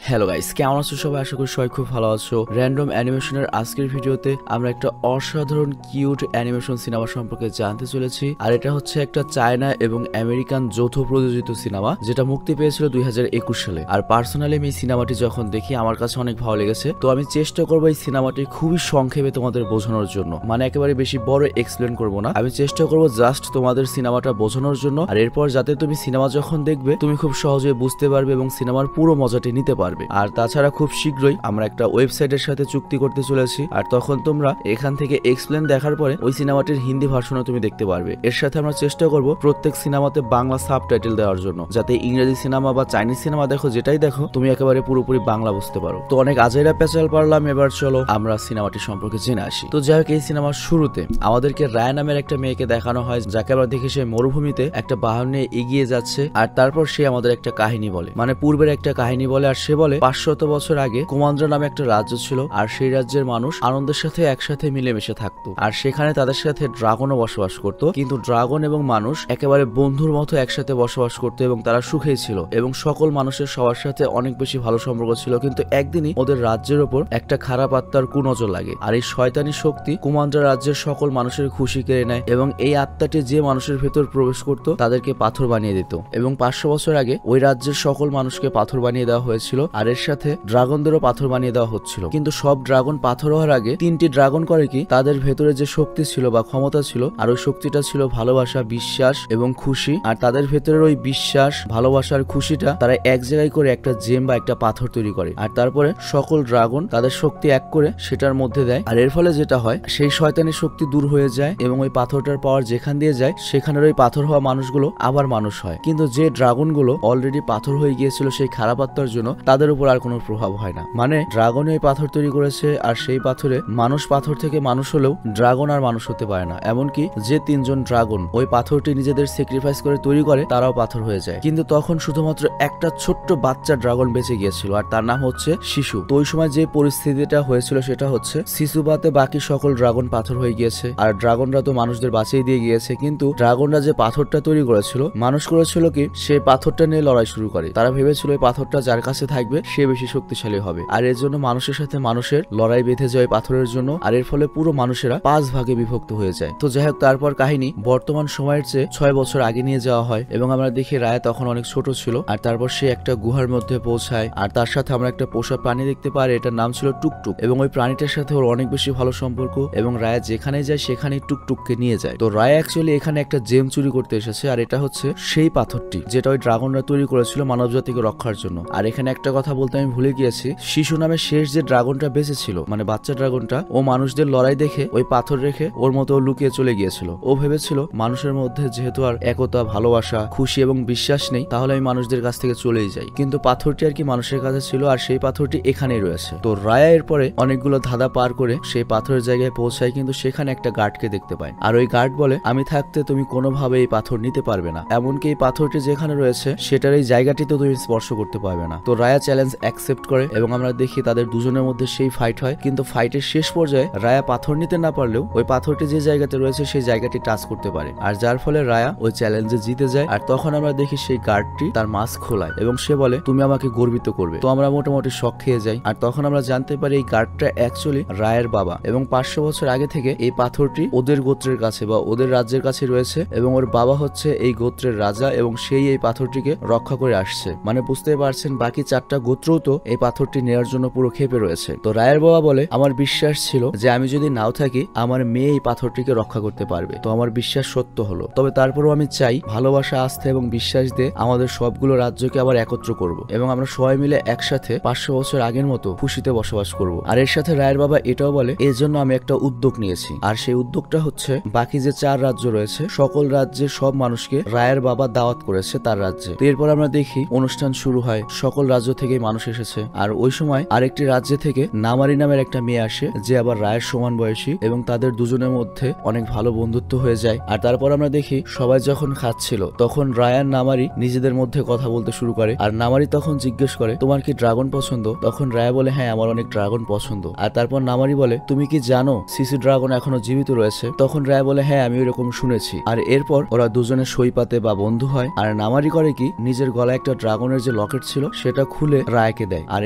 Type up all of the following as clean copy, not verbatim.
Hello guys, কেমন আছো সবাই? আশা করি সবাই খুব ভালো আছো। র্যান্ডম অ্যানিমেশনের আজকের ভিডিওতে আমরা একটা অসাধারণ কিউট অ্যানিমেশন সিনেমা সম্পর্কে জানতে চলেছি। আর এটা হচ্ছে একটা চায়না এবং আমেরিকান যৌথ প্রযোজিত সিনেমা, যেটা মুক্তি পেয়েছিল 2021 সালে। আর পার্সোনালি আমি এই সিনেমাটি যখন দেখি আমার কাছে অনেক ভালো লেগেছে। তো আমি চেষ্টা করবো এই সিনেমাটি খুবই সংক্ষেপে তোমাদের বোঝানোর জন্য, মানে একেবারে বেশি বড় এক্সপ্লেন করবো না। আমি চেষ্টা করবো জাস্ট তোমাদের সিনেমাটা বোঝানোর জন্য, আর এরপর যাতে তুমি সিনেমা যখন দেখবে তুমি খুব সহজে বুঝতে পারবে এবং সিনেমার পুরো মজাটি নিতে পারবে। আর তাছাড়া খুব শীঘ্রই আমরা একটা ওয়েবসাইটের সাথে চুক্তি করতে চলেছি, আর তখন তোমরা এখান থেকে এক্সপ্লেন দেখার পরে ওই সিনেমাটির হিন্দি ভার্সনও তুমি দেখতে পারবে। এর সাথে আমরা চেষ্টা করব প্রত্যেক সিনেমাতে বাংলা সাবটাইটেল দেওয়ার জন্য, যাতে ইংরেজি সিনেমা বা চাইনিজ সিনেমা দেখো যেটাই দেখো তুমি একেবারে পুরোপুরি বাংলা বুঝতে পারো। তো অনেক আজাইরা পেঁচাল পারলাম, এবার চলো আমরা সিনেমাটি সম্পর্কে জেনে আসি। তো যাই হোক, এই সিনেমার শুরুতে আমাদেরকে রায় নামের একটা মেয়েকে দেখানো হয়, যাকে আমরা দেখি সে মরুভূমিতে একটা বাহন নিয়ে এগিয়ে যাচ্ছে। আর তারপর সে আমাদের একটা কাহিনী বলে, মানে পূর্বের একটা কাহিনী বলে। আর সে বলে 500 বছর আগে কুমান্দ্রা নামে একটা রাজ্য ছিল, আর সেই রাজ্যের মানুষ আনন্দের সাথে একসাথে মিলেমিশে থাকতো। আর সেখানে তাদের সাথে ড্রাগনও বসবাস করত, কিন্তু ড্রাগন এবং মানুষ একেবারে বন্ধুর মতো একসাথে বসবাস করতো এবং তারা সুখেই ছিল এবং সকল মানুষের সবার সাথে অনেক বেশি ভালো সম্পর্ক ছিল। কিন্তু একদিনই ওদের রাজ্যের ওপর একটা খারাপ আত্মার কুনজর লাগে, আর এই শয়তানি শক্তি কুমান্দ্রা রাজ্যের সকল মানুষের খুশি কেড়ে নেয় এবং এই আত্মাটি যে মানুষের ভেতর প্রবেশ করত তাদেরকে পাথর বানিয়ে দিত। এবং 500 বছর আগে ওই রাজ্যের সকল মানুষকে পাথর বানিয়ে দেওয়া হয়েছিল, আর এর সাথে ড্রাগনদেরও পাথর বানিয়ে দেওয়া হচ্ছিল। কিন্তু সব ড্রাগন পাথর হওয়ার আগে 3টি ড্রাগন করে কি তাদের ভেতরে যে শক্তি ছিল বা ক্ষমতা ছিল, আর ওই শক্তিটা ছিল ভালোবাসা, বিশ্বাস এবং খুশি। আর তাদের ভেতরের ওই বিশ্বাস, ভালোবাসার খুশিটা তারা এক জায়গায় করে একটা জেম বা একটা পাথর তৈরি করে, আর তারপরে সকল ড্রাগন তাদের শক্তি এক করে সেটার মধ্যে দেয়। আর এর ফলে যেটা হয়, সেই শয়তানি শক্তি দূর হয়ে যায় এবং ওই পাথরটার পাওয়ার যেখান দিয়ে যায় সেখানের ওই পাথর হওয়া মানুষগুলো আবার মানুষ হয়। কিন্তু যে ড্রাগনগুলো অলরেডি পাথর হয়ে গিয়েছিল সেই খারাপ আত্মার জন্য, তাদের উপর আর কোনো প্রভাব হয় না। মানে ড্রাগনই ওই পাথর তৈরি করেছে, আর সেই পাথরে মানুষ পাথর থেকে মানুষ হলেও ড্রাগন আর মানুষ হতে পারে না। এমনকি যে 3জন ড্রাগন ওই পাথরটি নিজেদের স্যাক্রিফাইস করে তৈরি করে, তারাও পাথর হয়ে যায়। কিন্তু তখন শুধুমাত্র একটা ছোট্ট বাচ্চা ড্রাগন বেঁচে গিয়েছিল, আর তার নাম হচ্ছে শিশু। তো ওই সময় যে পরিস্থিতিটা হয়েছিল সেটা হচ্ছে শিশুবাতে বাকি সকল ড্রাগন পাথর হয়ে গিয়েছে, আর ড্রাগনরা তো মানুষদের বাঁচিয়ে দিয়ে গিয়েছে। কিন্তু ড্রাগনরা যে পাথরটা তৈরি করেছিল, মানুষ করেছিল কি সেই পাথরটা নিয়ে লড়াই শুরু করে। তারা ভেবেছিল এই পাথরটা যার কাছে থাকবে সে বেশি শক্তিশালী হবে, আর এর জন্য মানুষের সাথে মানুষের লড়াই বেঁধে যায় পাথরের জন্য। আর এর ফলে পুরো মানুষেরা 5 ভাগে বিভক্ত হয়ে যায়। তো যাই হোক, তারপর কাহিনী বর্তমান সময়ের চেয়ে 6 বছর আগে নিয়ে যাওয়া হয় এবং আমরা দেখি রায়া তখন অনেক ছোট ছিল। আর তারপর সে একটা গুহার মধ্যে পৌঁছায়, আর তার সাথে আমরা একটা পোষা প্রাণী দেখতে পাই, এটার নাম ছিল টুকটুক। এবং ওই প্রাণীটার সাথে ওর অনেক বেশি ভালো সম্পর্ক এবং রায়া যেখানে যায় সেখানেই টুকটুককে নিয়ে যায়। তো রায়া অ্যাকচুয়ালি এখানে একটা জেম চুরি করতে এসেছে, আর এটা হচ্ছে সেই পাথরটি যেটা ওই ড্রাগনরা তৈরি করেছিল মানব জাতিকে রক্ষার জন্য। আর এখানে একটা কথা বলতে আমি ভুলে গিয়েছি, শিশু নামে শেষ যে ড্রাগনটা বেঁচে ছিল, মানে বাচ্চা ড্রাগনটা, ও মানুষদের লড়াই দেখে ওই পাথর রেখে ওর মতো লুকিয়ে চলে গিয়েছিল। ও ভেবেছিল মানুষের মধ্যে যেহেতু আর একতা, ভালোবাসা, খুশি এবং বিশ্বাস নেই, তাহলে আমি মানুষদের কাছ থেকে চলেই যাই। কিন্তু পাথরটি আর কি মানুষের কাছে ছিল, আর সেই পাথরটি এখানেই রয়েছে। তো রায়া এরপরে অনেকগুলো ধাঁধা পার করে সেই পাথরের জায়গায় পৌঁছায়, কিন্তু সেখানে একটা গার্ডকে দেখতে পায়। আর ওই গার্ড বলে, আমি থাকতে তুমি কোনোভাবে এই পাথর নিতে পারবে না, এমনকি এই পাথরটি যেখানে রয়েছে সেটার এই জায়গাটিতে তুমি স্পর্শ করতে পারবে না। তো রায়া চ্যালেঞ্জ অ্যাকসেপ্ট করে এবং আমরা দেখি তাদের দুজনের মধ্যে সেই ফাইট হয়। কিন্তু ফাইটের শেষ পর্যায়ে রায়া পাথর নিতে না পারলেও ওই পাথরটি যে জায়গাতে রয়েছে সেই জায়গাটি টাচ করতে পারে, আর যার ফলে রায়া ওই চ্যালেঞ্জে জিতে যায়। আর তখন আমরা দেখি সেই গার্ডটি তার মাস্ক খোলায় এবং সে বলে, তুমি আমাকে গর্বিত করবে। তো আমরা মোটামুটি শক খেয়ে যাই। আর তখন আমরা জানতে পারি এই গার্ডটা অ্যাকচুয়ালি রায়ের বাবা, এবং 500 বছর আগে থেকে এই পাথরটি ওদের গোত্রের কাছে বা ওদের রাজ্যের কাছে রয়েছে, এবং ওর বাবা হচ্ছে এই গোত্রের রাজা এবং সেই এই পাথরটিকে রক্ষা করে আসছে। মানে বুঝতে পারছেন, বাকি 4টা গোত্রও তো এই পাথরটি নেওয়ার জন্য পুরো ক্ষেপে রয়েছে। তো রায়ের বাবা বলে, আমার বিশ্বাস ছিল যে আমি যদি নাও থাকি আমার মেয়ে এই পাথরটিকে রক্ষা করতে পারবে। তো আমার বিশ্বাস সত্য হলো, তবে তারপরেও আমি চাই ভালোবাসা, আস্থা এবং বিশ্বাস দিয়ে আমাদের সবগুলো রাজ্যকে আবার একত্র করব এবং আমরা সবাই মিলে একসাথে 500 বছর আগের মতো খুশিতে বসবাস করব। আর এর সাথে রায়ের বাবা এটাও বলে, এর জন্য আমি একটা উদ্যোগ নিয়েছি, আর সেই উদ্যোগটা হচ্ছে বাকি যে 4 রাজ্য রয়েছে সকল রাজ্যের সব মানুষকে রায়ের বাবা দাওয়াত করেছে তার রাজ্যে। তো এরপর আমরা দেখি অনুষ্ঠান শুরু হয়, সকল রাজ্য থেকে মানুষ এসেছে। আর ওই সময় আরেকটি রাজ্য থেকে নামারি নামের একটা মেয়ে আসে, যে আবার রায়ের সমান বয়সী, এবং তাদের দুজনের মধ্যে অনেক ভালো বন্ধুত্ব হয়ে যায়। আর তারপর আমরা দেখি সবাই যখন খাচ্ছিল তখন রায়ান নামারি নিজেদের মধ্যে কথা বলতে শুরু করে। আর নামারি তখন জিজ্ঞেস করে, তোমার কি ড্রাগন পছন্দ? তখন রায়া বলে, হ্যাঁ আমার অনেক ড্রাগন পছন্দ। আর তারপর নামারি বলে, তুমি কি জানো সিসি ড্রাগন এখনো জীবিত রয়েছে? তখন রায়া বলে, হ্যাঁ আমি এরকম শুনেছি। আর এরপর ওরা দুজনে সই পাতে বা বন্ধু হয়। আর নামারি করে কি, নিজের গলায় একটা ড্রাগনের যে লকেট ছিল সেটা খুলে খুলে রায়াকে দেয় আর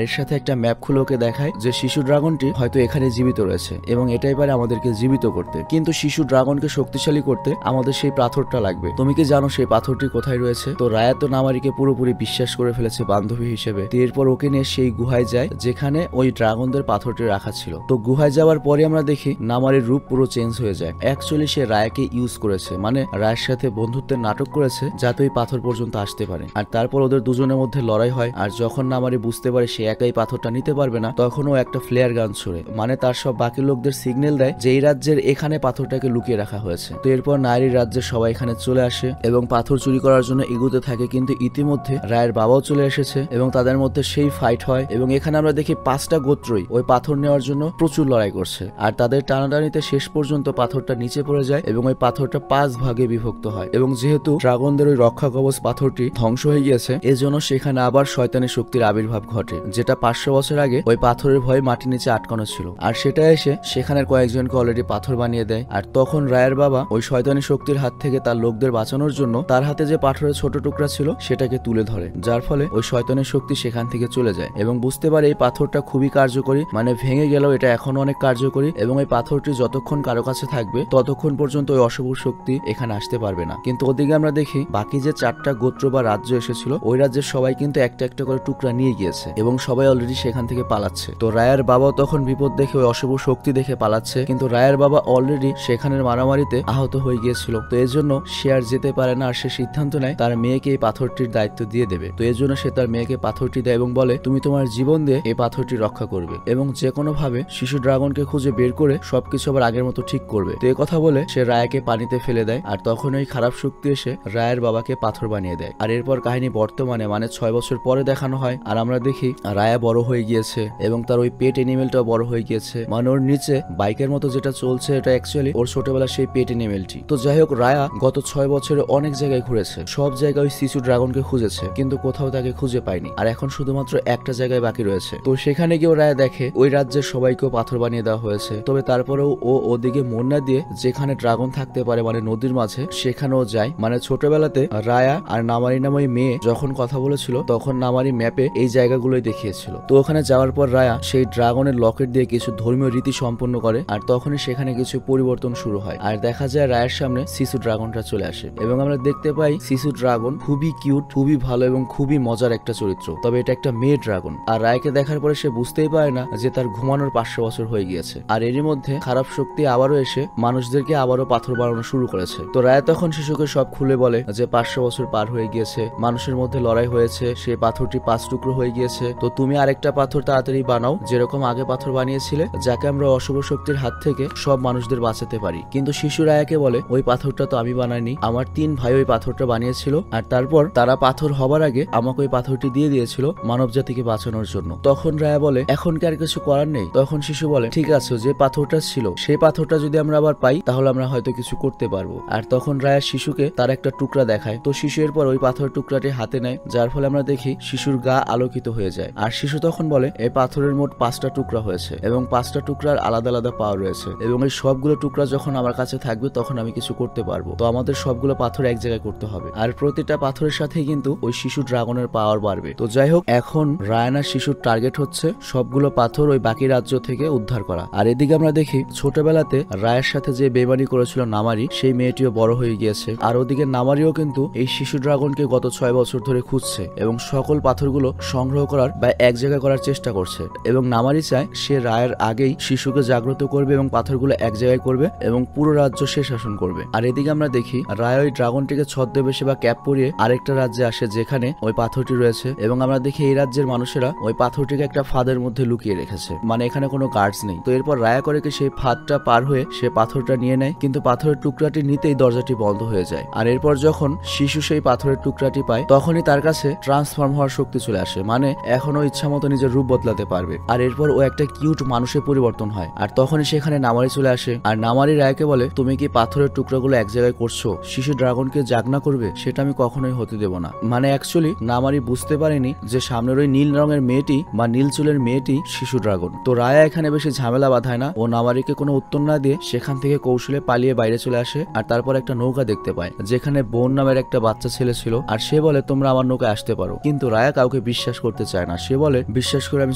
এর সাথে একটা ম্যাপ খুলে ওকে দেখায় যে শিশু ড্রাগনটি হয়তো এখানে জীবিত রয়েছে এবং এটাই পারে আমাদেরকে জীবিত করতে, কিন্তু শিশু ড্রাগনকে শক্তিশালী করতে আমাদের সেই পাথরটা লাগবে। তুমি কি জানো সেই পাথরটি কোথায় রয়েছে? তো রায়া তো নামারিকে পুরোপুরি বিশ্বাস করে ফেলেছে বান্ধবী হিসেবে। তো এরপর ওকে নিয়ে সেই গুহায় যায় যেখানে ওই ড্রাগনদের পাথরটি রাখা ছিল। তো গুহায় যাওয়ার পরে আমরা দেখি নামারির রূপ পুরো চেঞ্জ হয়ে যায়। অ্যাকচুয়ালি সে রায়াকে ইউজ করেছে, মানে রায়ের সাথে বন্ধুত্বের নাটক করেছে যাতে ওই পাথর পর্যন্ত আসতে পারে। আর তারপর ওদের দুজনের মধ্যে লড়াই হয়। আর যখন নামারি বুঝতে পারে সে একাই পাথরটা নিতে পারবে না, তখন ও একটা ফ্লেয়ার গান ছুড়ে, মানে তার সব বাকি লোকদের সিগন্যাল দেয় যে এই রাজ্যের এখানে পাথরটাকে লুকিয়ে রাখা হয়েছে। তো এরপর নারীর রাজ্যের সবাই এখানে চলে আসে এবং পাথর চুরি করার জন্য এগুতে থাকে, কিন্তু ইতিমধ্যে রায়ের বাবাও চলে এসেছে এবং তাদের মধ্যে সেই ফাইট হয়। এবং এখানে আমরা দেখি 5টা গোত্রই ওই পাথর নেওয়ার জন্য প্রচুর লড়াই করছে। আর তাদের টানাটানিতে শেষ পর্যন্ত পাথরটা নিচে পড়ে যায় এবং ওই পাথরটা 5 ভাগে বিভক্ত হয়। এবং যেহেতু ড্রাগনদের ওই রক্ষা কবচ পাথরটি ধ্বংস হয়ে গিয়েছে, এজন্য সেখানে আবার শয়তানি শক্তির আবির্ভাব ঘটে, যেটা 500 বছর আগে ওই পাথরের ভয়ে মাটির নিচে আটকানো ছিল। আর সেটা এসে সেখানের কয়েকজনকে অলরেডি পাথর বানিয়ে দেয়। আর তখন রায়ের বাবা ওই শয়তানি শক্তির হাত থেকে তার লোকদের বাঁচানোর জন্য তার হাতে যে পাথরের ছোট টুকরা ছিল সেটাকে তুলে ধরে, যার ফলে ওই শয়তানের শক্তি সেখান থেকে চলে যায় এবং বুঝতে পারে এই পাথরটা খুবই কার্যকরী, মানে ভেঙে গেলেও এটা এখনো অনেক কার্যকরী এবং এই পাথরটি যতক্ষণ কারো কাছে থাকবে ততক্ষণ পর্যন্ত ওই অশুভ শক্তি এখানে আসতে পারবে না। কিন্তু ওদিকে আমরা দেখি বাকি যে 4টা গোত্র বা রাজ্য এসেছিল ওই রাজ্যের সবাই কিন্তু একটা একটা করে টুকরা নিয়ে গিয়েছে এবং সবাই অলরেডি সেখান থেকে পালাচ্ছে। তো রায়ের বাবাও তখন বিপদ দেখে ওই অশুভ শক্তি দেখে পালাচ্ছে, কিন্তু রায়ের বাবা অলরেডি সেখানের মারামারিতে আহত হয়ে গিয়েছিল। তো এর জন্য সে আর যেতে পারে না। আর সে সিদ্ধান্ত নেয় তার মেয়েকে এই পাথরটির দায়িত্ব দিয়ে দেবে। তো এর জন্য সে তার মেয়েকে পাথরটি দেয় এবং বলে তুমি তোমার জীবন দিয়ে এই পাথরটি রক্ষা করবে এবং যে কোনো ভাবে শিশু ড্রাগনকে খুঁজে বের করে সবকিছু আবার আগের মতো ঠিক করবে। তো এই কথা বলে সে রায়াকে পানিতে ফেলে দেয়। আর তখন ওই খারাপ শক্তি এসে রায়ের বাবাকে পাথর বানিয়ে দেয়। আর এরপর কাহিনী বর্তমানে মানে 6 বছর পরে দেখানো হয়। আর আমরা দেখি রায়া বড় হয়ে গিয়েছে এবং তার ওই পেট এনিমেলটাও বড় হয়ে গিয়েছে, মানে ওর নিচে বাইকের মতো যেটা চলছে এটা অ্যাকচুয়ালি ওর ছোটবেলার সেই পেট এনিমেলটি। তো যাই হোক, রায়া গত 6 বছরে অনেক জায়গায় ঘুরেছে, সব জায়গায় ওই শিশু ড্রাগনকে খুঁজেছে কিন্তু কোথাও তাকে খুঁজে পায়নি। আর এখন শুধুমাত্র একটা জায়গায় বাকি রয়েছে। তো সেখানে গিয়েও রায়া দেখে ওই রাজ্যের সবাইকেও পাথর বানিয়ে দেওয়া হয়েছে। তবে তারপরেও ও ওদিকে মন না দিয়ে যেখানে ড্রাগন থাকতে পারে মানে নদীর মাঝে সেখানেও যায়। মানে ছোটবেলাতে রায়া আর নামারি নাম ওই মেয়ে যখন কথা বলেছিল তখন নামারি ম্যাপে এই জায়গাগুলোই দেখিয়েছিল। তো ওখানে যাওয়ার পর রায়া সেই ড্রাগনের লকেট দিয়ে কিছু ধর্মীয় রীতি সম্পন্ন করে আর তখনই সেখানে কিছু পরিবর্তন শুরু হয়। আর দেখা যায় রায়ের সামনে শিশু ড্রাগনটা চলে আসে এবং আমরা দেখতে পাই শিশু ড্রাগন খুবই কিউট, খুবই ভালো এবং খুবই মজার একটা চরিত্র। তবে এটা একটা মেয়ে ড্রাগন। আর রায়কে দেখার পরে সে বুঝতেই পারে না যে তার ঘুমানোর 500 বছর হয়ে গিয়েছে। আর এরই মধ্যে খারাপ শক্তি আবারও এসে মানুষদেরকে আবারও পাথর বানানো শুরু করেছে। তো রায় তখন শিশুকে সব খুলে বলে যে 500 বছর পার হয়ে গিয়েছে, মানুষের মধ্যে লড়াই হয়েছে, সেই পাথরটি 5 টুকরো হয়ে গিয়েছে। তো তুমি আরেকটা পাথর তাড়াতাড়ি বানাও যেরকম আগে পাথর বানিয়েছিলে, যাকে আমরা অশুভ শক্তির হাত থেকে সব মানুষদের বাঁচাতে পারি। কিন্তু শিশু রায়াকে বলে ওই পাথরটা তো আমি বানাইনি, আমার 3 ভাই ওই পাথরটা বানিয়েছিল আর তারপর তারা পাথর হবার আগে আমাকে ওই পাথরটি দিয়ে দিয়েছিল মানব জাতিকে বাঁচানোর জন্য। তখন রায়া বলে এখন কি আর কিছু করার নেই? তখন শিশু বলে ঠিক আছে, যে পাথরটা ছিল সেই পাথরটা যদি আমরা আবার পাই তাহলে আমরা হয়তো কিছু করতে পারবো। আর তখন রায়া শিশুকে তার একটা টুকরা দেখায়। তো শিশু এরপর ওই পাথরের টুকরাটি হাতে নেয়, যার ফলে আমরা দেখি শিশুর গা আলোকিত হয়ে যায়। আর শিশু তখন বলে এই পাথরের মোট 5টা টুকরা হয়েছে এবং 5টা টুকরার আলাদা আলাদা পাওয়ার রয়েছে এবং এই সবগুলো টুকরা যখন আমার কাছে থাকবে তখন আমি কিছু করতে পারবো। তো আমাদের সবগুলো পাথর এক জায়গায় করতে হবে আর প্রতিটা পাথরের সাথেই কিন্তু ওই শিশু ড্রাগনের পাওয়ার বাড়বে। তো যাই হোক, এখন রায়ানার শিশুর টার্গেট হচ্ছে সবগুলো পাথর ওই বাকি রাজ্য থেকে উদ্ধার করা। আর এদিকে আমরা দেখি ছোটবেলাতে রায়ের সাথে যে বেমানি করেছিল নামারি, সেই মেয়েটিও বড় হয়ে গিয়েছে। আর ওদিকে নামারিও কিন্তু এই শিশু ড্রাগনকে গত 6 বছর ধরে খুঁজছে এবং সকল পাথরগুলো সংগ্রহ করার বা এক জায়গায় করার চেষ্টা করছে এবং নামারি চায় সে রায়ের আগেই শিশুকে জাগ্রত করবে এবং পাথরগুলো এক জায়গায় করবে এবং পুরো রাজ্য সে শাসন করবে। আর এদিকে আমরা দেখি রায় ওই ড্রাগনটিকে ছদ্মবেশে বা ক্যাপ পরিয়ে আরেকটা রাজ্যে আসে যেখানে ওই পাথরটি রয়েছে এবং আমরা দেখি এই রাজ্যের মানুষেরা ওই পাথরটিকে একটা ফাঁদের মধ্যে লুকিয়ে রেখেছে, মানে এখানে কোনো গার্ডস নেই। তো এরপর রায়া করে কি সেই ফাঁদটা পার হয়ে সে পাথরটা নিয়ে নেয়, কিন্তু পাথরের টুকরাটি নিতেই দরজাটি বন্ধ হয়ে যায়। আর এরপর যখন শিশু সেই পাথরের টুকরাটি পায় তখনই তার কাছে ট্রান্সফর্ম হওয়ার শক্তি চলে আসে, মানে এখনো ইচ্ছা মতো নিজের রূপ বদলাতে পারবে। আর এরপর ও একটা কিউট মানুষের পরিবর্তন হয়। আর তখনই সেখানে নামারি চলে আসে আর নামারি রায়কে বলে তুমি কি পাথরের টুকরাগুলো এক জায়গায় করছো? শিশু ড্রাগনকে জাগনা করবে সেটা আমি কখনোই হতে দেব না। মানে অ্যাকচুয়ালি নামারি বুঝতে পারেনি যে সামনের ওই নীল রঙের মেয়েটি বা নীল চুলের মেয়েটি শিশু ড্রাগন। তো রায়া এখানে বেশি ঝামেলা বাঁধায় না, ও নামারিকে কোনো উত্তর না দিয়ে সেখান থেকে কৌশলে পালিয়ে বাইরে চলে আসে। আর তারপর একটা নৌকা দেখতে পায় যেখানে বোন নামের একটা বাচ্চা ছেলে ছিল আর সে বলে তোমরা আমার নৌকায় আসতে পারো, কিন্তু রায়া কাউকে বিশ্বাস বিশ্বাস করতে চায় না। সে বলে বিশ্বাস করে আমি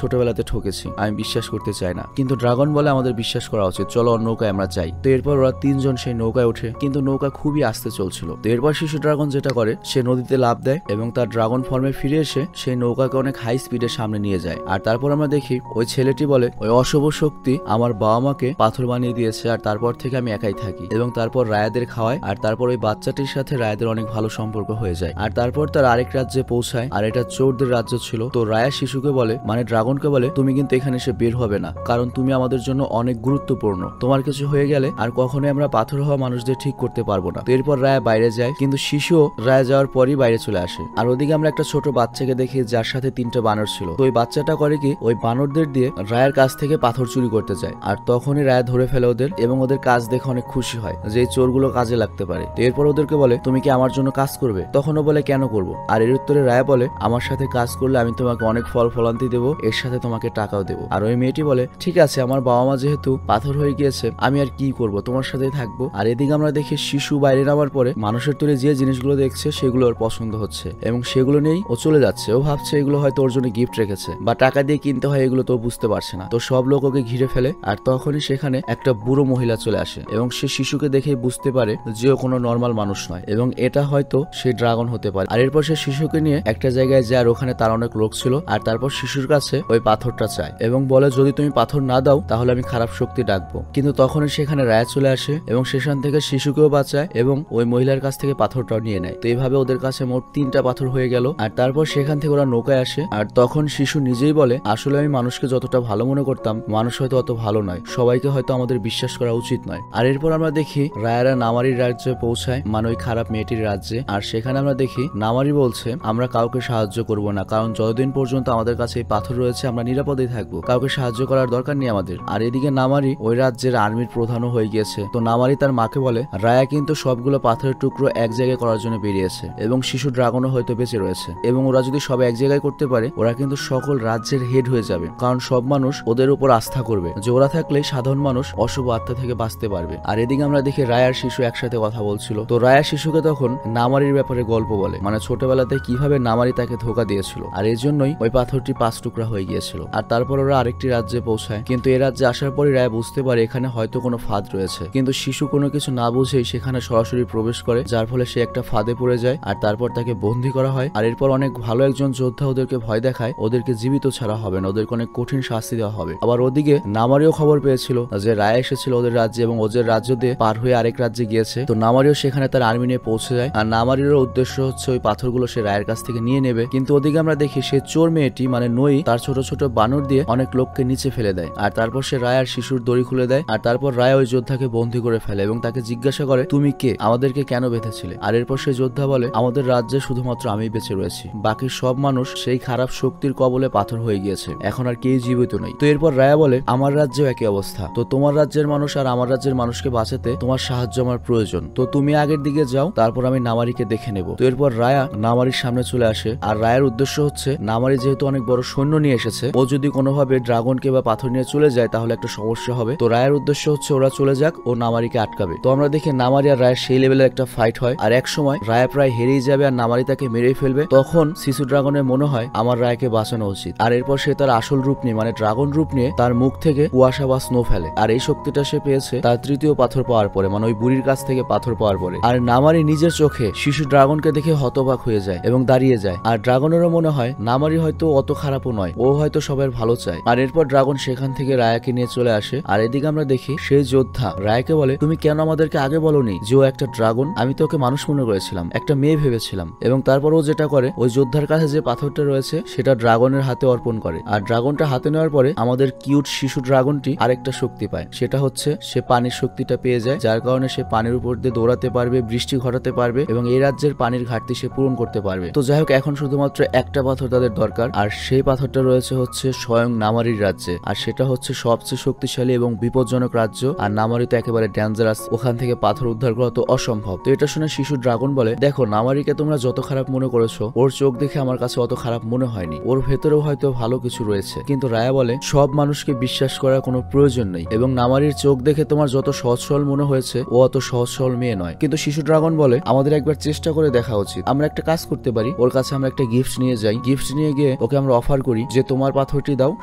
ছোটবেলাতে ঠকেছি, আমি বিশ্বাস করতে চাই না। কিন্তু ড্রাগন বলে আমাদের বিশ্বাস করা উচিত, চলো অন্য নৌকায় আমরা যাই। তো এরপর ওরা তিনজন সেই নৌকায় ওঠে, কিন্তু নৌকা খুবই আস্তে চলছিল। তো এরপর শিশু ড্রাগন যেটা করে, সে নদীতে লাফ দেয় এবং তার ড্রাগন ফর্মে ফিরে এসে সেই নৌকাকে অনেক হাই স্পিডের সামনে নিয়ে যায়। আর তারপর আমরা দেখি ওই ছেলেটি বলে ওই অশুভ শক্তি আমার বাবা মাকে পাথর বানিয়ে দিয়েছে, আর তারপর থেকে আমি একাই থাকি। এবং তারপর রায়াদের খাওয়ায়, আর তারপর ওই বাচ্চাটির সাথে রায়াদের অনেক ভালো সম্পর্ক হয়ে যায়। আর তারপর তার আরেক রাজ্যে পৌঁছায়, আর এটা চোরদের রাজ্য ছিল। তো রায়া শিশুকে বলে, মানে ড্রাগনকে বলে, তুমি কিন্তু এখানে এসে বের হবে না, কারণ তুমি আমাদের জন্য অনেক গুরুত্বপূর্ণ। তোমার কিছু হয়ে গেলে আর কখনোই আমরা পাথর হওয়া মানুষদের ঠিক করতে পারবো না। তো এরপর রায়া বাইরে যায়, কিন্তু শিশুও রায়া যাওয়ার পরই বাইরে চলে আসে। আর ওদিকে আমরা একটা ছোট বাচ্চাকে দেখি যার সাথে 3টা বানর ছিল। তো ওই বাচ্চাটা করে কি, ওই বানরদের দিয়ে রায়ের কাছ থেকে পাথর চুরি করতে যায়। আর তখনই রায়া ধরে ফেলে ওদের, এবং ওদের কাজ দেখে অনেক খুশি হয় যে এই চোরগুলো কাজে লাগতে পারে। তো এরপর ওদেরকে বলে, তুমি কি আমার জন্য কাজ করবে? তখনও বলে, কেন করব? আর এর উত্তরে রায়া বলে, আমার সাথে কাজ করলে আমি তোমাকে অনেক ফল ফলান্তি দেবো, এর সাথে তোমাকে টাকাও দেবো। আর ওই মেয়েটি বলে, ঠিক আছে, আমার বাবা মা যেহেতু পাথর হয়ে গিয়েছে, আমি আর কি করব, তোমার সাথেই থাকবো। আর এদিকে আমরা দেখি শিশু বাইরে নামার পরে মানুষের তৈরি যে জিনিসগুলো দেখছে সেগুলো ওর পছন্দ হচ্ছে, এবং সেগুলো নিয়েই ও চলে যাচ্ছে। ও ভাবছে এগুলো হয়তো ওর জন্য গিফট রেখেছে, বা টাকা দিয়ে কিনতে হয়, এগুলো তো বুঝতে পারছে না। তো সব লোক ওকে ঘিরে ফেলে, আর তখনই সেখানে একটা বুড়ো মহিলা চলে আসে, এবং সে শিশুকে দেখেই বুঝতে পারে যে ও কোনো নর্মাল মানুষ নয়, এবং এটা হয়তো সে ড্রাগন হতে পারে। আর এরপর সে শিশুকে নিয়ে একটা জায়গায় যায়, আর ওখানে তার অনেক লোক ছিল। আর তারপর শিশুর কাছে ওই পাথরটা চায়, এবং বলে যদি তুমি পাথর না দাও তাহলে আমি খারাপ শক্তি ডাকবো। কিন্তু তখনই সেখানে রায়া চলে আসে, এবং সেখান থেকে শিশুকেও বাঁচায়, এবং ওই মহিলার কাছ থেকে পাথরটাও নিয়ে নেয়। তো এইভাবে ওদের কাছে মোট 3টা পাথর হয়ে গেল। আর তারপর সেখান থেকে ওরা নৌকায় আসে, আর তখন শিশু নিজেই বলে, আসলে আমি মানুষকে যতটা ভালো মনে করতাম, মানুষ হয়তো অত ভালো নয়, সবাইকে হয়তো আমাদের বিশ্বাস করা উচিত নয়। আর এরপর আমরা দেখি রায়ারা নামারির রাজ্যে পৌঁছায়, মানে ওই খারাপ মেয়েটির রাজ্যে। আর সেখানে আমরা দেখি নামারি বলছে, আমরা কাউকে সাহায্য করব না, কারণ যতদিন পর্যন্ত আমাদের কাছে এই পাথর রয়েছে আমরা নিরাপদেই থাকবো, কাউকে সাহায্য করার দরকার নেই আমাদের। আর এদিকে নামারি ওই রাজ্যের আর্মির প্রধানও হয়ে গিয়েছে। তো নামারি তার মাকে বলে, রায়া কিন্তু সবগুলো পাথরের টুকরো এক জায়গায় করার জন্য বেরিয়েছে, এবং শিশু ড্রাগনও হয়তো বেঁচে রয়েছে, এবং ওরা যদি সব এক জায়গায় করতে পারে, ওরা কিন্তু সকল রাজ্যের হেড হয়ে যাবে, কারণ সব মানুষ ওদের উপর আস্থা করবে যে ওরা থাকলে সাধারণ মানুষ অশুভ আত্মা থেকে বাঁচতে পারবে। আর এদিকে আমরা দেখি রায়ার শিশু একসাথে কথা বলছিল। তো রায়া শিশুকে তখন নামারির ব্যাপারে গল্প বলে, মানে ছোটবেলাতে কিভাবে নামারি তাকে ধোকা দিয়েছিল, আর এই জন্যই ওই পাথরটি 5 টুকরা হয়ে গিয়েছিল। আর তারপর ওরা আরেকটি রাজ্যে পৌঁছায়, কিন্তু এই রাজ্যে আসার পরই রায়া বুঝতে পারে এখানে হয়তো কোনো ফাঁদ রয়েছে। কিন্তু শিশু কোনো কিছু না বুঝেই সেখানে সরাসরি প্রবেশ করে, যার ফলে সে একটা ফাঁদে পড়ে যায়, আর তারপর তাকে বন্দী করা হয়। আর এরপর অনেক ভালো একজন যোদ্ধা ওদেরকে ভয় দেখায়, ওদেরকে জীবিত ছাড়া হবে না, ওদেরকে অনেক কঠিন শাস্তি দেওয়া হবে। আবার ওদিকে নামারিও খবর পেয়েছিল যে রায়া এসেছিল ওদের রাজ্যে, এবং ওদের রাজ্য দিয়ে পার হয়ে আরেক রাজ্যে গিয়েছে। তো নামারিও সেখানে তার আর্মি নিয়ে পৌঁছে যায়, আর নামারিরও উদ্দেশ্য হচ্ছে ওই পাথরগুলো সে রায়ের কাছ থেকে নিয়ে নেবে। কিন্তু ওদিকে আমরা দেখি সে চোর মেয়েটি, মানে নই, তার ছোট ছোট বানর দিয়ে অনেক লোককে নিচে ফেলে দেয়। আর তারপর সে রায়ার শিশুর দড়ি খুলে দেয়, আর তারপর রায়া ওই যোদ্ধাকে বন্দী করে ফেলে, এবং তাকে জিজ্ঞাসা করে, তুমি কে, আমাদেরকে কেন বেঁধেছিলে? আর এরপর সে যোদ্ধা বলে, আমাদের রাজ্যে শুধুমাত্র আমি বেঁচে রয়েছি, বাকি সব মানুষ সেই খারাপ শক্তির কবলে পাথর হয়ে গিয়েছে, এখন আর কেউ জীবিত নেই। তো এরপর রায়া বলে, আমার রাজ্যেও একই অবস্থা, তো তোমার রাজ্যের মানুষ আর আমার রাজ্যের মানুষকে বাঁচাতে তোমার সাহায্য আমার প্রয়োজন, তো তুমি আগের দিকে যাও, তারপর আমি নামারিকে দেখে নেব। তো এরপর রায়া নামারির সামনে চলে আসে, আর রায়ের উদ্দেশ্য হচ্ছে নামারি যেহেতু অনেক বড় সৈন্য নিয়ে এসেছে, ও যদি কোনোভাবে ড্রাগনকে বা পাথর নিয়ে চলে যায় তাহলে একটা সমস্যা হবে। তো রায়ের উদ্দেশ্য হচ্ছে ওরা চলে যাক, ও নামারিকে আটকাবে। তো আমরা দেখি নামারি আর রায়ের সেই লেভেলের একটা ফাইট হয়, আর এক সময় রায়া প্রায় হেরেই যাবে, আর নামারি তাকে মেরেই ফেলবে। তখন শিশু ড্রাগনের মনে হয় আমার রায়কে বাঁচানো উচিত, আর এরপর সে তার আসল রূপ নিয়ে, মানে ড্রাগন রূপ নিয়ে তার মুখ থেকে কুয়াশা বা স্নো ফেলে। আর এই শক্তিটা সে পেয়েছে তার 3য় পাথর পাওয়ার পরে, মানে ওই বুড়ির কাছ থেকে পাথর পাওয়ার পরে। আর নামারি নিজের চোখে শিশু ড্রাগনকে দেখে হতবাক হয়ে যায় এবং দাঁড়িয়ে যায়। আর ড্রাগনেরও মনে হয় নামারি হয়তো অত খারাপও নয়, ও হয়তো সবার ভালো চায়। আর এরপর ড্রাগন সেখান থেকে রায়াকে নিয়ে চলে আসে। আর এদিকে আমরা দেখি সেই যোদ্ধা রায়াকে বলে, তুমি কেন আমাদেরকে আগে বলোনি যে ও একটা ড্রাগন? আমি তো ওকে মানুষ মনে করেছিলাম, একটা মেয়ে ভেবেছিলাম। এবং তারপর ও যেটা করে, ওই যোদ্ধার কাছে যে পাথরটা রয়েছে সেটা ড্রাগনের হাতে অর্পণ করে। আর ড্রাগনটা হাতে নেওয়ার পরে আমাদের কিউট শিশু ড্রাগনটি আরেকটা শক্তি পায়, সেটা হচ্ছে সে পানির শক্তিটা পেয়ে যায়, যার কারণে সে পানির উপর দিয়ে দৌড়াতে পারবে, বৃষ্টি ঘটাতে পারবে, এবং এই রাজ্যের পানির ঘাটতি সে পূরণ করতে পারবে। তো যাই হোক, এখন শুধুমাত্র একটা পাথর তাদের দরকার, আর সেই পাথরটা রয়েছে হচ্ছে স্বয়ং নামারির রাজ্যে, আর সেটা হচ্ছে সবচেয়ে শক্তিশালী এবং বিপজ্জনক রাজ্য। আর নামারি তো একেবারে ডেঞ্জারাস, ওখান থেকে পাথর উদ্ধার করা তো অসম্ভব। তো এটা শুনে শিশু ড্রাগন বলে, দেখো নামারিকে তোমরা যত খারাপ মনে করেছো, ওর চোখ দেখে আমার কাছে অত খারাপ মনে হয়নি, ওর ভেতরেও হয়তো ভালো কিছু রয়েছে। কিন্তু রায়া বলে, সব মানুষকে বিশ্বাস করার কোনো প্রয়োজন নেই, এবং নামারির চোখ দেখে তোমার যত সহজ সরল মনে হয়েছে, ও অত সহজ সরল মেয়ে নয়। কিন্তু শিশু ড্রাগন বলে, আমাদের একবার চেষ্টা করে দেখা উচিত, আমরা একটা কাজ করতে পারি, ওর কাছে আমরা একটা গিফট নিয়ে যাই। গিফট নিয়ে গিয়ে ওকে আমরা অফার করি যে তোমার পাথরটি দাও,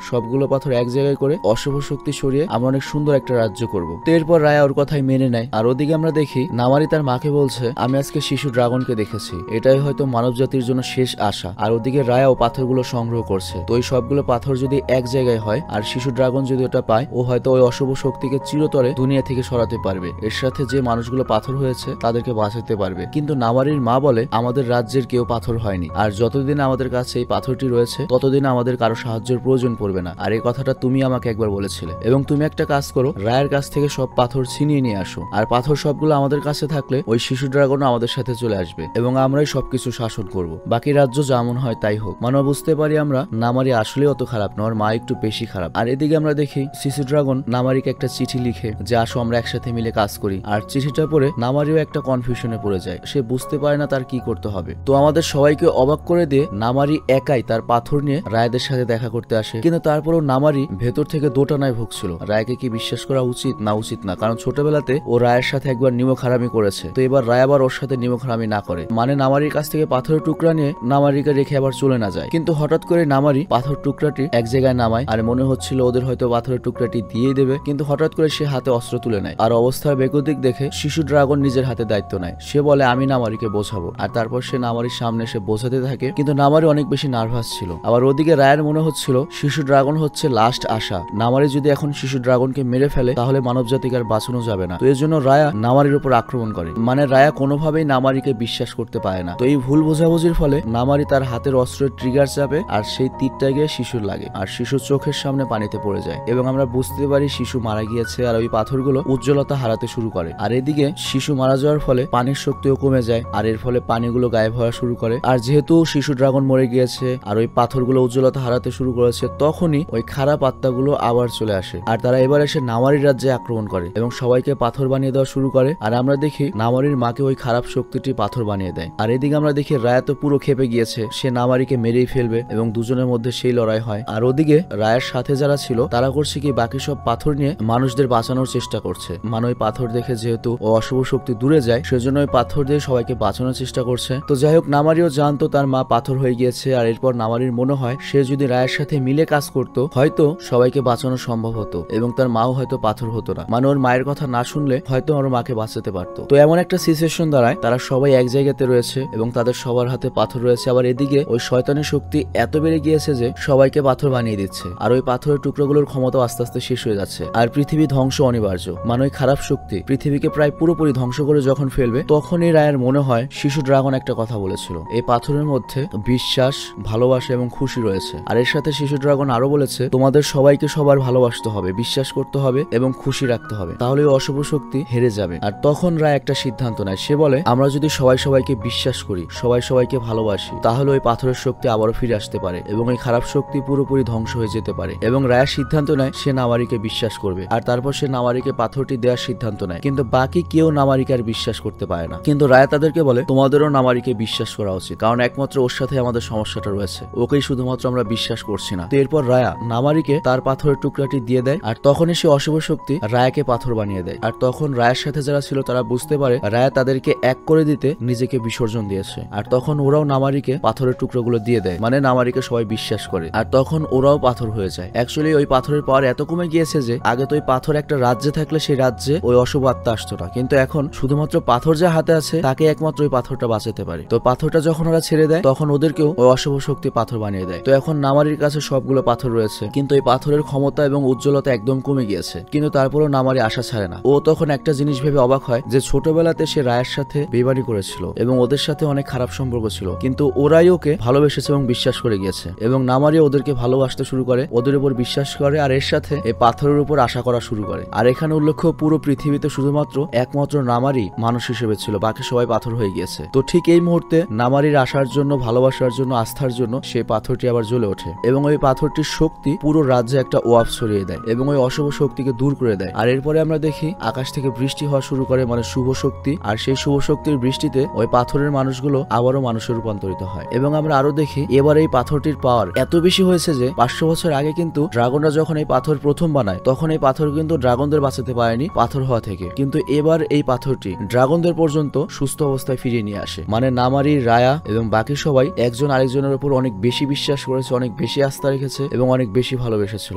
সবগুলো পাথর এক জায়গায় করে অশুভ শক্তি সরিয়ে আমরা অনেক সুন্দর একটা রাজ্য করব। তো এরপর রায়া ওর কথাই মেনে নেয়। আর ওদিকে আমরা দেখি নামারি তার মাকে বলছে আমি আজকে শিশু ড্রাগনকে দেখেছি, এটাই হয়তো মানব জাতির জন্য শেষ আশা। আর ওদিকে রায়াও পাথরগুলো সংগ্রহ করছে। তো ওই সবগুলো পাথর যদি এক জায়গায় হয় আর শিশু ড্রাগন যদি ওটা পায়, ও হয়তো ওই অশুভ শক্তিকে চিরতরে দুনিয়া থেকে সরাতে পারবে। এর সাথে যে মানুষগুলো পাথর হয়েছে তাদেরকে বাঁচাতে পারবে। কিন্তু নামারির মা বলে আমাদের রাজ্যের কেউ পাথর হয়নি, আর যতদিন আমাদের কাছে এই পাথরটি রয়েছে ততদিন আমাদের কারো সাহায্যের প্রয়োজন পড়বে না। আর এই কথাটা তুমি আমাকে একবার বলেছিলে, এবং তুমি একটা কাজ করো, রায়ের কাছ থেকে সব পাথর ছিনিয়ে নিয়ে আসো। আর পাথর সবগুলো আমাদের কাছে থাকলে ওই শিশু ড্রাগনও আমাদের সাথে চলে আসবে এবং আমরাই সবকিছু শাসন করব। বাকি রাজ্য যেমন হয় তাই হোক। মানে বুঝতে পারি আমরা নামারি আসলে অত খারাপ নয়, মা একটু বেশি খারাপ। আর এদিকে আমরা দেখি শিশু ড্রাগন নামারিকে একটা চিঠি লিখে যে আসো আমরা একসাথে মিলে কাজ করি। আর চিঠিটা পড়ে নামারিও একটা কনফিউশনে পড়ে যায়, সে বুঝতে পারে না তার কি করতে হবে। তো আমাদের সবাইকে অবাক করে দিয়ে নামারি একাই তার পাথর নিয়ে রায়দের সাথে দেখা করতে আসে। কিন্তু তারপরও নামারি ভেতর থেকে দোটানায় ভুগছিল, রায়কে কি বিশ্বাস করা উচিত না উচিত না। কারণ ছোটবেলাতে ও রায়ের সাথে একবার নিমখারামি করেছে, তো এবার রায় আবার ওর সাথে নিমখারামি না করে। মানে নামারির কাছ থেকে পাথরের টুকরা নিয়ে নামারিকে রেখে আবার চলে না যায়। কিন্তু হঠাৎ করে নামারি পাথর টুকরাটি এক জায়গায় নামায়, আর মনে হচ্ছিল ওদের হয়তো পাথরের টুকরাটি দিয়ে দেবে। কিন্তু হঠাৎ করে সে হাতে অস্ত্র তুলে নেয়, আর অবস্থার বেগতিক দেখে শিশু ড্রাগন নিজের হাতে দায়িত্ব নেয়। সে বলে আমি নামারিকে বোঝাবো। আর তারপর সে নামারির সামনে এসে বোঝাতে থাকে, কিন্তু নামারি অনেক বেশি নার্ভাস ছিল। আবার ওদিকে রায়ের মনে হচ্ছিল শিশু ড্রাগন হচ্ছে লাস্ট আশা। নামারি যদি এখন শিশু ড্রাগনকে মেরে ফেলে তাহলে মানব জাতিকে আর বাঁচানো যাবে না। তো এর জন্য রায়া নামারির উপর আক্রমণ করে। মানে রায়া কোনোভাবেই নামারিকে বিশ্বাস করতে পারে না। তো এই ভুল বোঝাবুঝির ফলে নামারি তার হাতের অস্ত্রের ট্রিগার চাপে, আর সেই তীরটা গিয়ে শিশুর লাগে, আর শিশুর চোখের সামনে পানিতে পড়ে যায় এবং আমরা বুঝতে পারি শিশু মারা গিয়েছে। আর ওই পাথরগুলো উজ্জ্বলতা হারাতে শুরু করে। আর এদিকে শিশু মারা যাওয়ার ফলে পানির শক্তিও কমে যায়, আর এর ফলে পানিগুলো গায়েব হওয়া শুরু করে। আর যেহেতু শিশু ড্রাগন মরে গিয়েছে আর ওই পাথরগুলো উজ্জ্বলতা হারাতে শুরু করেছে, তখনই ওই খারাপ আত্মাগুলো আবার চলে আসে। আর তারা এবার এসে নামারির রাজ্যে আক্রমণ করে এবং সবাইকে পাথর বানিয়ে দেওয়া শুরু করে। আর আমরা দেখি নামারির মাকে ওই খারাপ শক্তিটি পাথর বানিয়ে দেয়। আর এদিকে আমরা দেখি রায়া তো পুরো খেপে গিয়েছে, সে নামারিকে মেরেই ফেলবে এবং দুজনের মধ্যে সেই লড়াই হয়। আর ওদিকে রায়ের সাথে যারা ছিল তারা করছে কি বাকি সব পাথর নিয়ে মানুষদের বাঁচানোর চেষ্টা করছে। মানে ওই পাথর দেখে যেহেতু ও অশুভ শক্তি দূরে যায়, সেজন্য ওই পাথর দিয়ে সবাইকে বাঁচানোর চেষ্টা করছে। তো যাই হোক, নামারিও জানতো তার মা পাথর হয়ে গিয়েছে। আর এরপর নামারির মনে হয় সে যদি রায়ের সাথে মিলে কাজ করত হয়তো সবাইকে বাঁচানো সম্ভব হতো এবং তার মাও হয়তো পাথর হতো না। মানে ওর মায়ের কথা না শুনলে হয়তো ওর মাকে বাঁচাতে পারতো। তো এমন একটা সিচুয়েশন দাঁড়ায় তারা সবাই এক জায়গাতে রয়েছে এবং তাদের সবার হাতে পাথর রয়েছে। আবার এদিকে ওই শয়তানের শক্তি এত বেড়ে গিয়েছে যে সবাইকে পাথর বানিয়ে দিচ্ছে, আর ওই পাথরের টুকরোগুলোর ক্ষমতা আস্তে আস্তে শেষ হয়ে যাচ্ছে। আর পৃথিবী ধ্বংস অনিবার্য। মানে ওই খারাপ শক্তি পৃথিবীকে প্রায় পুরোপুরি ধ্বংস করে যখন ফেলবে, তখনই রায়ের মনে হয় শিশু ড্রাগন একটা কথা বলেছিল, এই পাথরের মধ্যে বিশ্বাস, ভালোবাসা এবং খুশি রয়েছে। আর এর সাথে শিশু ড্রাগন আরো বলেছে তোমাদের সবাইকে সবার ভালোবাসতে হবে, বিশ্বাস করতে হবে এবং খুশি রাখতে হবে, তাহলে ওই অশুভ শক্তি হেরে যাবে। আর তখন রায় একটা সিদ্ধান্ত নেয়, সে বলে আমরা যদি সবাই সবাইকে বিশ্বাস করি, সবাই সবাইকে ভালোবাসি, তাহলে ওই পাথরের শক্তি আবারও ফিরে আসতে পারে এবং এই খারাপ শক্তি পুরোপুরি ধ্বংস হয়ে যেতে পারে। এবং রায়ের সিদ্ধান্ত নেয় সে নামারিকে বিশ্বাস করবে। আর তারপর সে নামারিকে পাথরটি দেওয়ার সিদ্ধান্ত নেয়। কিন্তু বাকি কেউ নামারিকে আর বিশ্বাস করতে পারে না। কিন্তু রায় তাদেরকে বলে তোমাদেরও নামারিকে বিশ্বাস করা উচিত, কারণ একমাত্র ওর সাথে আমাদের সমস্যাটা রয়েছে, ওকেই শুধুমাত্র আমরা বিশ্বাস করছি না। তো এরপর রায়া নামারিকে তার পাথরের টুকরাটি দিয়ে দেয়, আর তখনই সে অশুভ শক্তি রায়াকে পাথর বানিয়ে দেয়। আর তখন রায়ের সাথে যারা ছিল তারা বুঝতে পারে রায়া তাদেরকে এক করে দিতে নিজেকে বিসর্জন দিয়েছে। আর তখন ওরাও নামারিকে পাথরের টুকরোগুলো দিয়ে দেয়, মানে নামারিকে সবাই বিশ্বাস করে। আর তখন ওরাও পাথর হয়ে যায়। অ্যাকচুয়ালি ওই পাথরের পাওয়ার এত কমে গিয়েছে যে আগে তো ওই পাথর একটা রাজ্যে থাকলে সেই রাজ্যে ওই অশুভ আত্মা আসতো না, কিন্তু এখন শুধুমাত্র পাথর যা হাতে আছে তাকে একমাত্র ওই পাথরটা বাঁচাতে পারে। তো পাথরটা যখন ওরা ছেড়ে দেয় তখন ওদেরকেও ওই অশুভ শক্তি পাথর বানিয়ে দেয়। তো এখন নামারির কাছে সবগুলো পাথর রয়েছে, কিন্তু এই পাথরের ক্ষমতা এবং উজ্জ্বলতা একদম কমে গিয়েছে। কিন্তু তারপরও নামারি আশা ছাড়ে না। ও তখন একটা জিনিস ভেবে অবাক হয় যে ছোটবেলাতে সে রায়ের সাথে বেইমানি করেছিল এবং ওদের সাথে অনেক খারাপ সম্পর্ক ছিল, কিন্তু ওরাই ওকে ভালোবেসেছে এবং বিশ্বাস করে গিয়েছে এবং নামারি ওদেরকে ভালোবাসতে শুরু করে, ওদের উপর বিশ্বাস করে, আর এর সাথে এই পাথরের উপর আশা করা শুরু করে। আর এখানে উল্লেখ্য পুরো পৃথিবীতে শুধুমাত্র একমাত্র নামারি মানুষ হিসেবে ছিল, বাকি সবাই পাথর হয়ে গিয়েছে। তো ঠিক এই মুহূর্তে নামারির আশার জন্য, ভালোবাসার জন্য, আস্থার জন্য সেই পাথরটি আবার জ্বলে ওঠে এবং ওই পাথরটির শক্তি পুরো রাজ্যে একটা ওয়াফ ছড়িয়ে দেয় এবং ওই অশুভ শক্তিকে দূর করে দেয়। আর এরপরে আমরা দেখি আকাশ থেকে বৃষ্টি হওয়া শুরু করে, মানে শুভ শক্তি। আর সেই শুভ শক্তির বৃষ্টিতে ওই পাথরের মানুষগুলো আবারও মানুষে রূপান্তরিত হয় এবং আমরা আরো দেখি এবার এই পাথরটির পাওয়ার এত বেশি হয়েছে যে 500 বছর আগে কিন্তু ড্রাগনরা যখন এই পাথর প্রথম বানায় তখন এই পাথর কিন্তু ড্রাগনদের বাঁচাতে পারেনি পাথর হওয়া থেকে, কিন্তু এবার এই পাথরটি ড্রাগনদের পর্যন্ত সুস্থ অবস্থায় ফিরিয়ে নিয়ে আসে। মানে নামারি, রায়া এবং বাকি সবাই একজন আরেকজনের উপর অনেক বেশি বিশ্বাস করেছে, অনেক বেশি আস্থা রেখেছে এবং অনেক বেশি ভালোবেসেছিল,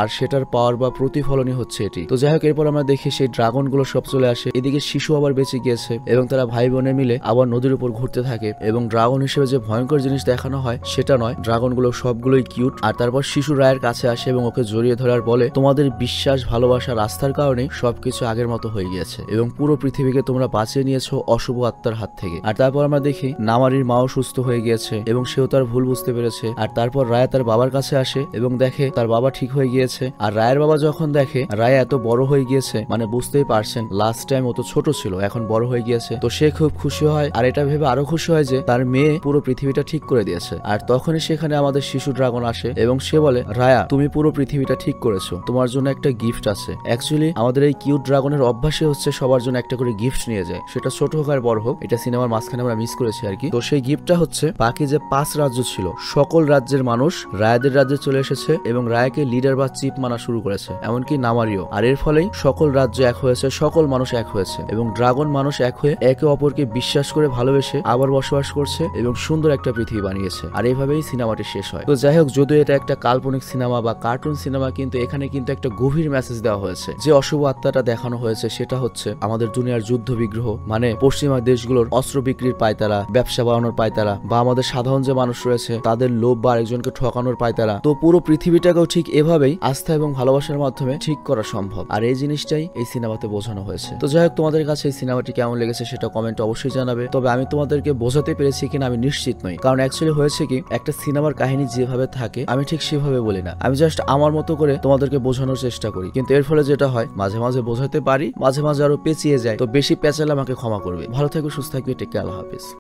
আর সেটার পাওয়ার বা প্রতিফলনই হচ্ছে এটি। তো যাই হোক, এরপর আমরা দেখি সেই ড্রাগন গুলো সব চলে আসে, এদিকে শিশু আবার বেঁচে গিয়েছে এবং তারা ভাই বোনে মিলে আবার নদীর উপর ঘুরতে থাকে। এবং ড্রাগন হিসেবে যে ভয়ঙ্কর জিনিস দেখানো হয় সেটা নয়, ড্রাগন গুলো সবগুলোই কিউট। আর তারপর শিশু রায়ের কাছে আসে এবং ওকে জড়িয়ে ধরার বলে, তোমাদের বিশ্বাস, ভালোবাসা, রাস্তার কারণে সবকিছু আগের মতো হয়ে গিয়েছে এবং পুরো পৃথিবীকে তোমরা বাঁচিয়ে নিয়েছো অশুভ আত্মার হাত থেকে। আর তারপর আমরা দেখি নামারির মাও সুস্থ হয়ে গিয়েছে এবং সেও তার ভুল বুঝতে পেরেছে। আর তারপর রায়া তার বাবার কাছে আসে এবং দেখে তার বাবা ঠিক হয়ে গিয়েছে। আর রায়ের বাবা যখন দেখে রায়া এত বড় হয়ে গিয়েছে, মানে বুঝতেই পারছেন লাস্ট টাইম ও তো ছোট ছিল, এখন বড় হয়ে গিয়েছে, তো সে খুব খুশি হয়। আর এটা ভেবে আরো খুশি হয় যে তার মেয়ে পুরো পৃথিবীটা ঠিক করে দিয়েছে। আর তখনই সেখানে আমাদের শিশু ড্রাগন আসে এবং সে বলে, রায়া তুমি পুরো পৃথিবীটা ঠিক করেছো, তোমার জন্য একটা গিফট আছে। অ্যাকচুয়ালি আমাদের এই কিউট ড্রাগনের অভ্যাসই হচ্ছে সবার জন্য একটা করে গিফট নিয়ে যায়, সেটা ছোট হোক আর বড় হোক, এটা সিনেমার মাঝখানে আমরা মিস করেছি আর কি। তো সেই গিফটটা হচ্ছে বাকি যে 5 রাজ্য ছিল সকল রাজ্যের মানুষ রায়াদের রাজ্যে চলে এসেছে এবং রায়াকে লিডার বা চিফ মানা শুরু করেছে, এমনকি নামারিও। আর এর ফলেই সকল রাজ্য এক হয়েছে, সকল মানুষ এক হয়েছে এবং ড্রাগন মানুষ এক হয়ে একে অপরকে বিশ্বাস করে ভালোবেসে আবার বসবাস করছে এবং সুন্দর একটা পৃথিবী বানিয়েছে। আর এইভাবেই সিনেমাটি শেষ হয়। তো যাই হোক, যদিও এটা একটা কাল্পনিক সিনেমা বা কার্টুন সিনেমা, কিন্তু এখানে কিন্তু একটা গভীর মেসেজ দেওয়া হয়েছে। যে অশুভ আত্মাটা দেখানো হয়েছে সেটা হচ্ছে আমাদের দুনিয়ার যুদ্ধ বিগ্রহ, মানে পশ্চিমা দেশগুলোর অস্ত্র বিক্রির পায়তারা, ব্যবসা বাড়ানোর পায়তারা, বা আমাদের সাধারণ যে মানুষ রয়েছে তাদের লোভ বা আরেকজনকে ঠকানোর পায়তারা। তো পুরো পৃথিবীটাকেও ঠিক এভাবেই আস্থা এবং ভালোবাসার মাধ্যমে ঠিক করা সম্ভব। আর এই জিনিসটাই এই সিনেমাতে বোঝানো হয়েছে। তো যাই হোক, তোমাদের কাছে এই সিনেমাটি কেমন লেগেছে সেটা কমেন্টে অবশ্যই জানাবে। তবে আমি তোমাদেরকে বোঝাতে পেরেছি কিনা আমি নিশ্চিত নই, কারণ অ্যাকচুয়ালি হয়েছে কি, একটা সিনেমার কাহিনী যেভাবে থাকে আমি ঠিক সেভাবে বলি না, আমি জাস্ট আমার মতো করে তোমাদেরকে বোঝানোর চেষ্টা করি। কিন্তু এর ফলে যেটা হয়, মাঝে মাঝে বোঝাতে পারি, মাঝে মাঝে আরো পেঁচিয়ে যায়। তো বেশি পেঁচালে আমাকে ক্ষমা করবে। ভালো থাকবে, সুস্থ থাকবে, টেক কেয়ার, আল্লাহ হাফেজ।